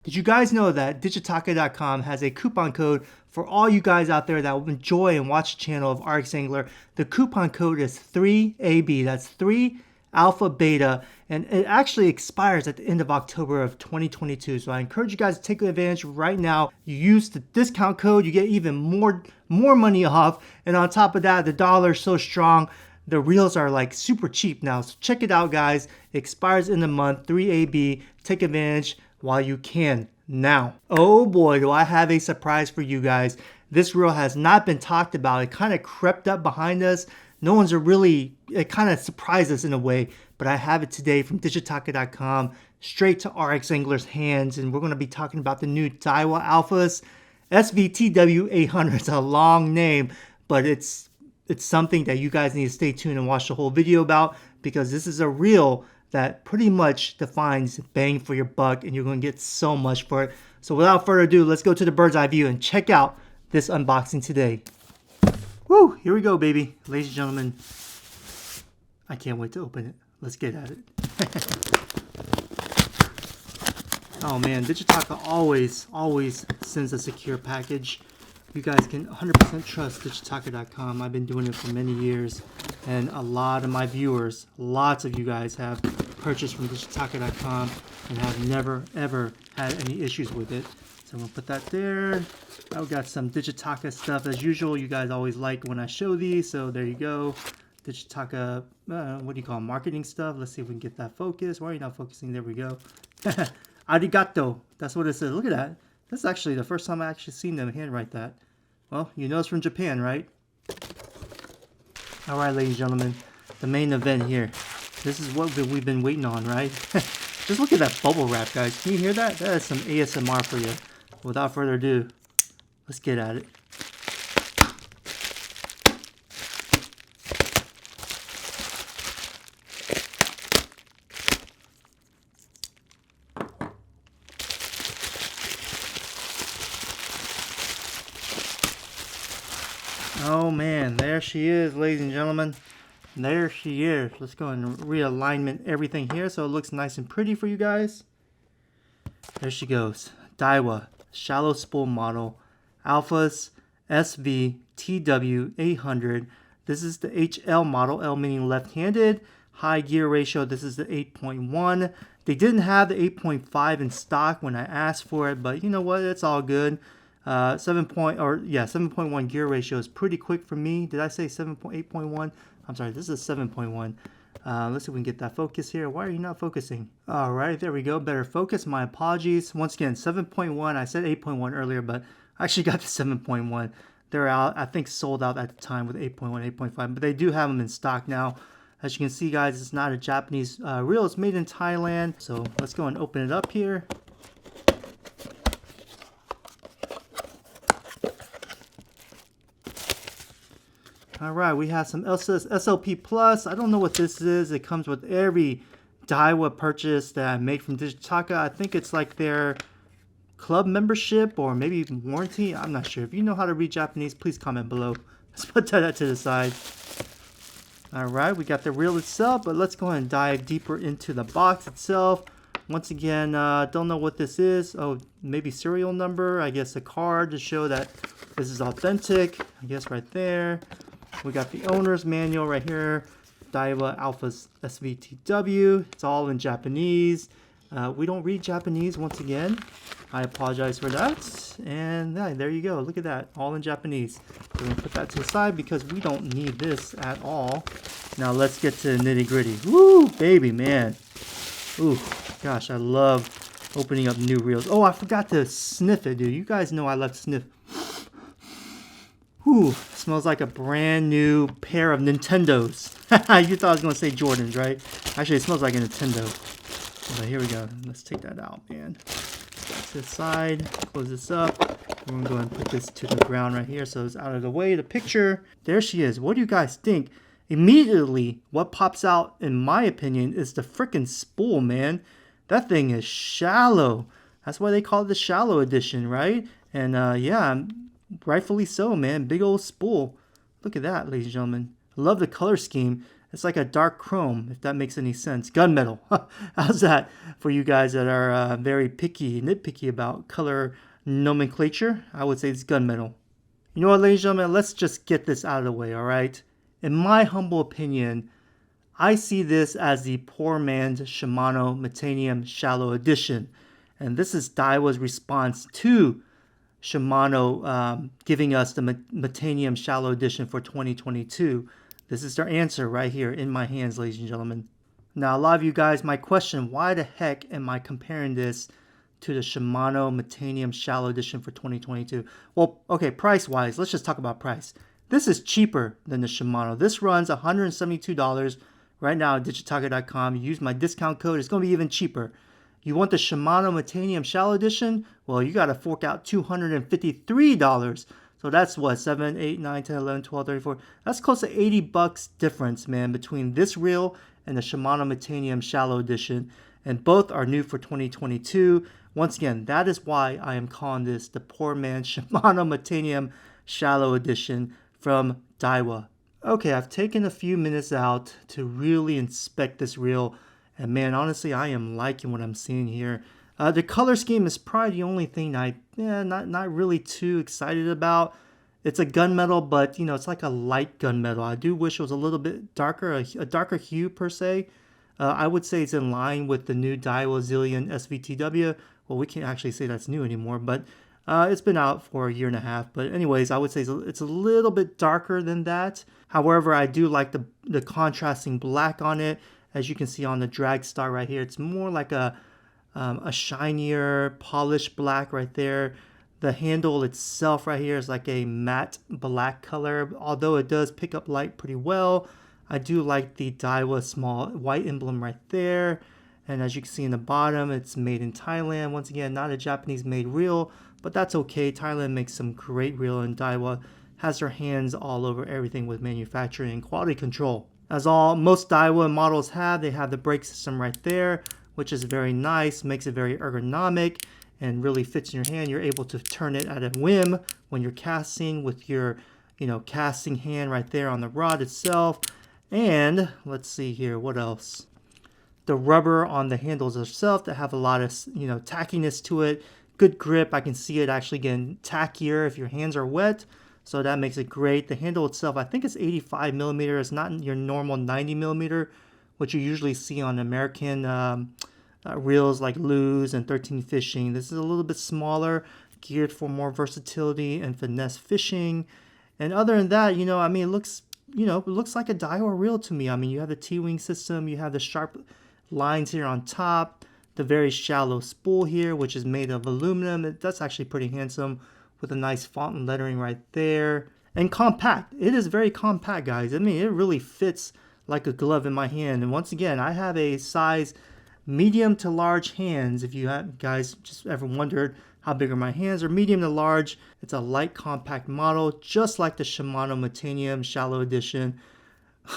Did you guys know that Digitaka.com has a coupon code for all you guys out there that will enjoy and watch the channel of RX Angler? The coupon code is 3AB. That's 3 Alpha Beta, and it actually expires at the end of October of 2022. So I encourage you guys to take advantage right now. You use the discount code, you get even more money off, and on top of that, the dollar is so strong. The reels are like super cheap now. So check it out, guys. It expires in the month. 3AB. Take advantage while you can now. Oh boy, do I have a surprise for you guys. This reel has not been talked about. It kind of crept up behind us. No one's it kind of surprised us in a way, but I have it today from Digitaka.com straight to RX Angler's hands, and we're going to be talking about the new Daiwa Alphas SV TW 800. It's a long name, but it's something that you guys need to stay tuned and watch the whole video about, because this is a reel that pretty much defines bang for your buck, and you're going to get so much for it. So without further ado, let's go to the bird's eye view and check out this unboxing today. Woo! Here we go, baby. Ladies and gentlemen, I can't wait to open it. Let's get at it. Oh man, Digitaka always sends a secure package. You guys can 100% trust Digitaka.com. I've been doing it for many years, and a lot of my viewers, lots of you guys have purchased from Digitaka.com and have never ever had any issues with it. So I'm gonna put that there. I've got some Digitaka stuff as usual. You guys always like when I show these, so there you go. Digitaka, what do you call it? Marketing stuff. Let's see if we can get that focused. Why are you not focusing? There we go. Arigato. That's what it says. Look at that. This is actually the first time I actually seen them handwrite that. Well, you know it's from Japan, right? All right, ladies and gentlemen, the main event here. This is what we've been waiting on, right? Just look at that bubble wrap, guys. Can you hear that? That is some ASMR for you. Without further ado, let's get at it. Oh man, there she is, ladies and gentlemen. There she is. Let's go and realignment everything here so it looks nice and pretty for you guys. There she goes. Daiwa shallow spool model Alphas SV TW 800. This is the HL model, L meaning left-handed. High gear ratio, this is the 8.1. They didn't have the 8.5 in stock when I asked for it, but you know what, it's all good. 7.1 gear ratio is pretty quick for me. Did I say 7.8.1? I'm sorry, this is 7.1. Let's see if we can get that focus here. Why are you not focusing? All right, there we go. Better focus. My apologies. Once again, 7.1. I said 8.1 earlier, but I actually got the 7.1. They're out, I think, sold out at the time with 8.1, 8.5, but they do have them in stock now. As you can see, guys, it's not a Japanese reel. It's made in Thailand. So let's go and open it up here. All right, we have some SLP Plus. I don't know what this is. It comes with every Daiwa purchase that I made from Digitaka. I think it's like their club membership or maybe warranty. I'm not sure. If you know how to read Japanese, please comment below. Let's put that to the side. All right, we got the reel itself, but let's go ahead and dive deeper into the box itself. Once again, don't know what this is. Oh, maybe serial number. I guess a card to show that this is authentic. I guess right there. We got the owner's manual right here. Daiwa Alphas SV TW. It's all in Japanese. We don't read Japanese once again. I apologize for that. And yeah, there you go. Look at that. All in Japanese. We're going to put that to the side because we don't need this at all. Now let's get to the nitty gritty. Woo, baby, man. Ooh, gosh, I love opening up new reels. Oh, I forgot to sniff it, dude. You guys know I love to sniff. Whew, smells like a brand new pair of Nintendos. You thought I was going to say Jordans, right? Actually, it smells like a Nintendo. But here we go. Let's take that out, man. Put that to the side. Close this up. We're going to go and put this to the ground right here so it's out of the way. The picture. There she is. What do you guys think? Immediately, what pops out, in my opinion, is the freaking spool, man. That thing is shallow. That's why they call it the shallow edition, right? And yeah, rightfully so, man. Big old spool. Look at that, ladies and gentlemen. I love the color scheme. It's like a dark chrome, if that makes any sense. Gunmetal. How's that for you guys that are very nitpicky about color nomenclature? I would say it's gunmetal. You know what, ladies and gentlemen, let's just get this out of the way, all right? In my humble opinion, I see this as the poor man's Shimano Metanium Shallow Edition. And this is Daiwa's response to Shimano giving us the Metanium Shallow Edition for 2022. This is their answer right here in my hands, ladies and gentlemen. Now, a lot of you guys might question, why the heck am I comparing this to the Shimano Metanium Shallow Edition for 2022? Well, okay, price-wise, let's just talk about price. This is cheaper than the Shimano. This runs $172 right now at digitaka.com. You use my discount code, it's going to be even cheaper. You want the Shimano Metanium Shallow Edition? Well, you got to fork out $253. So that's what, 7, 8, 9, 10, 11, 12, 34. That's close to $80 difference, man, between this reel and the Shimano Metanium Shallow Edition. And both are new for 2022. Once again, that is why I am calling this the poor man's Shimano Metanium Shallow Edition from Daiwa. Okay, I've taken a few minutes out to really inspect this reel. And man, honestly, I am liking what I'm seeing here. The color scheme is probably the only thing not really too excited about. It's a gunmetal, but you know, it's like a light gunmetal. I do wish it was a little bit darker, a darker hue per se. I would say it's in line with the new Daiwa Zillion SV TW. Well, we can't actually say that's new anymore, but it's been out for a year and a half. But anyways, I would say it's a little bit darker than that. However, I do like the contrasting black on it. As you can see on the drag star right here, it's more like a shinier, polished black right there. The handle itself right here is like a matte black color, although it does pick up light pretty well. I do like the Daiwa small white emblem right there. And as you can see in the bottom, it's made in Thailand. Once again, not a Japanese made reel, but that's okay. Thailand makes some great reel, and Daiwa has their hands all over everything with manufacturing and quality control. As most Daiwa models have, they have the brake system right there, which is very nice, makes it very ergonomic and really fits in your hand. You're able to turn it at a whim when you're casting with your, casting hand right there on the rod itself. And let's see here, what else? The rubber on the handles itself that have a lot of, tackiness to it. Good grip. I can see it actually getting tackier if your hands are wet. So that makes it great. The handle itself, I think it's 85 millimeter. It's not your normal 90 millimeter, which you usually see on American reels like Lew's and 13 Fishing. This is a little bit smaller, geared for more versatility and finesse fishing. And other than that, it looks, it looks like a Daiwa reel to me. You have the T-wing system, you have the sharp lines here on top, the very shallow spool here, which is made of aluminum. That's actually pretty handsome, with a nice font and lettering right there. And compact. It is very compact, guys. It really fits like a glove in my hand. And once again, I have a size medium to large hands. If you guys just ever wondered how big are my hands, or medium to large. It's a light compact model, just like the Shimano Metanium Shallow Edition.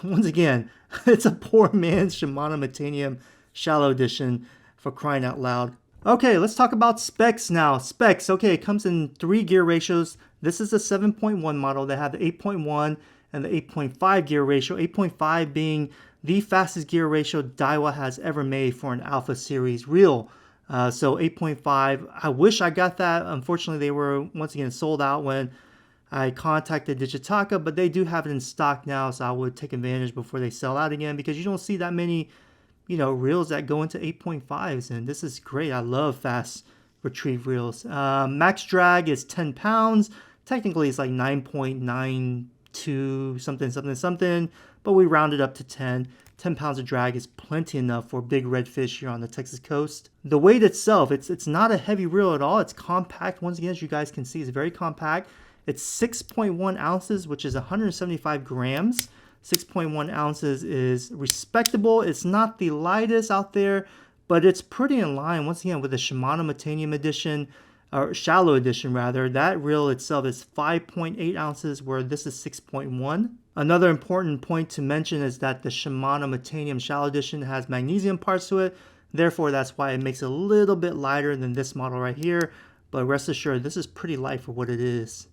Once again, it's a poor man's Shimano Metanium Shallow Edition, for crying out loud. Okay, let's talk about specs now. Specs, okay, it comes in 3 gear ratios. This is the 7.1 model. They have the 8.1 and the 8.5 gear ratio. 8.5 being the fastest gear ratio Daiwa has ever made for an Alpha Series reel. So 8.5, I wish I got that. Unfortunately, they were once again sold out when I contacted Digitaka, but they do have it in stock now, so I would take advantage before they sell out again, because you don't see that many reels that go into 8.5s, and this is great. I love fast retrieve reels. Max drag is 10 pounds. Technically, it's like 9.92 something, but we round it up to 10. 10 pounds of drag is plenty enough for big redfish here on the Texas coast. The weight itself, it's not a heavy reel at all. It's compact. Once again, as you guys can see, it's very compact. It's 6.1 ounces, which is 175 grams. 6.1 ounces is respectable. It's not the lightest out there, but it's pretty in line, once again, with the Shimano Metanium Edition, or Shallow Edition rather. That reel itself is 5.8 ounces, where this is 6.1. Another important point to mention is that the Shimano Metanium Shallow Edition has magnesium parts to it. Therefore, that's why it makes it a little bit lighter than this model right here. But rest assured, this is pretty light for what it is.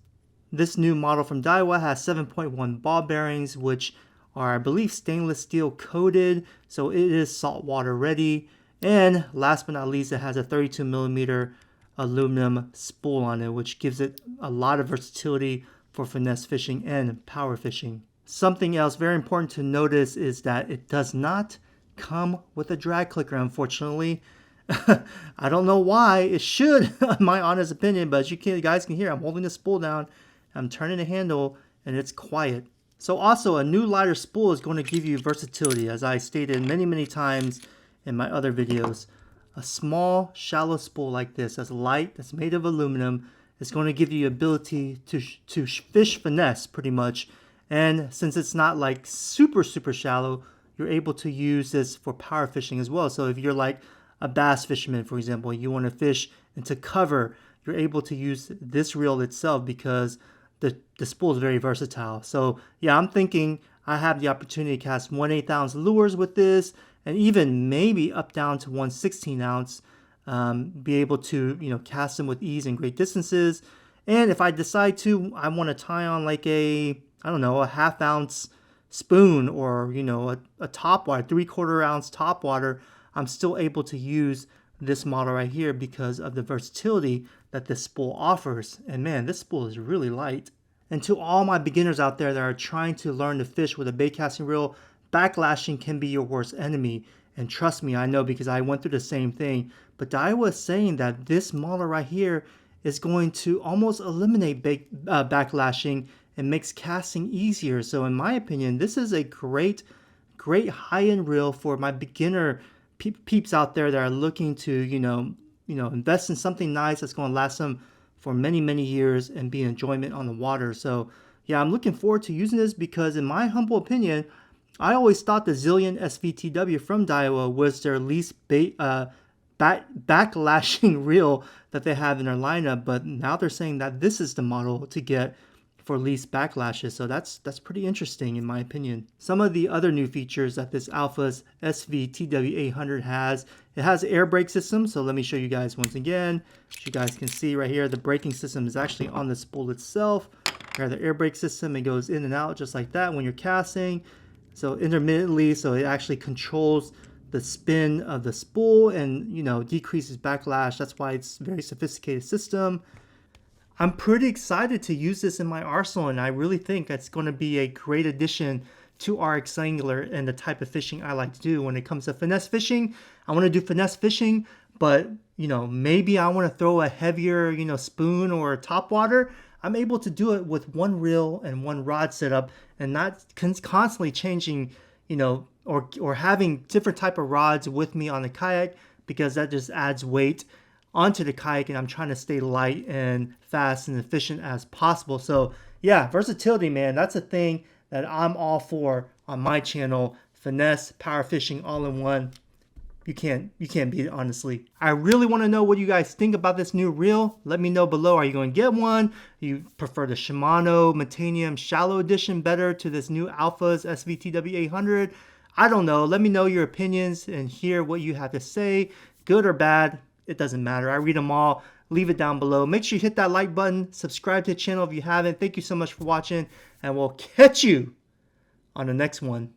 This new model from Daiwa has 7.1 ball bearings, which are, I believe, stainless steel coated, so it is saltwater ready. And last but not least, it has a 32 millimeter aluminum spool on it, which gives it a lot of versatility for finesse fishing and power fishing. Something else very important to notice is that it does not come with a drag clicker, unfortunately. I don't know why. It should, in my honest opinion, but as you guys can hear, I'm holding the spool down, I'm turning the handle, and it's quiet. So also, a new lighter spool is going to give you versatility, as I stated many times in my other videos. A small, shallow spool like this, that's light, that's made of aluminum, is going to give you the ability to fish finesse, pretty much. And since it's not like super shallow, you're able to use this for power fishing as well. So if you're like a bass fisherman, for example, you want to fish into cover, you're able to use this reel itself because the spool is very versatile. So yeah, I'm thinking I have the opportunity to cast 1/8 ounce lures with this, and even maybe up down to 1/16 ounce, be able to cast them with ease and great distances. And if I decide to, I want to tie on like a, I don't know, a 1/2 ounce spoon, or a top water, 3/4 ounce top water, I'm still able to use this model right here because of the versatility that this spool offers. And man, this spool is really light. And to all my beginners out there that are trying to learn to fish with a bait casting reel, backlashing can be your worst enemy. And trust me, I know, because I went through the same thing. But Daiwa is saying that this model right here is going to almost eliminate backlashing and makes casting easier. So in my opinion, this is a great high-end reel for my beginner peeps out there that are looking to invest in something nice that's going to last them for many years and be an enjoyment on the water. So yeah, I'm looking forward to using this because in my humble opinion, I always thought the Zillion SV TW from Daiwa was their least backlashing reel that they have in their lineup, but now they're saying that this is the model to get for least backlashes. So that's pretty interesting in my opinion. Some of the other new features that this Alphas SV TW 800 has, it has an air brake system. So let me show you guys once again. As you guys can see right here, the braking system is actually on the spool itself. Here, the air brake system, it goes in and out just like that when you're casting. So intermittently, so it actually controls the spin of the spool and decreases backlash. That's why it's a very sophisticated system. I'm pretty excited to use this in my arsenal, and I really think it's going to be a great addition to RX Angler and the type of fishing I like to do. When it comes to finesse fishing, I want to do finesse fishing, but maybe I want to throw a heavier spoon or top water. I'm able to do it with one reel and one rod setup, and not constantly changing or having different type of rods with me on the kayak, because that just adds weight onto the kayak, and I'm trying to stay light and fast and efficient as possible. So yeah, versatility, man, that's a thing that I'm all for on my channel. Finesse, power fishing, all in one. You can't beat it, honestly. I really want to know what you guys think about this new reel. Let me know below. Are you going to get one? Do you prefer the Shimano Metanium Shallow Edition better to this new Alphas SV TW 800? I don't know. Let me know your opinions and hear what you have to say. Good or bad, it doesn't matter. I read them all. Leave it down below. Make sure you hit that like button. Subscribe to the channel if you haven't. Thank you so much for watching, and we'll catch you on the next one.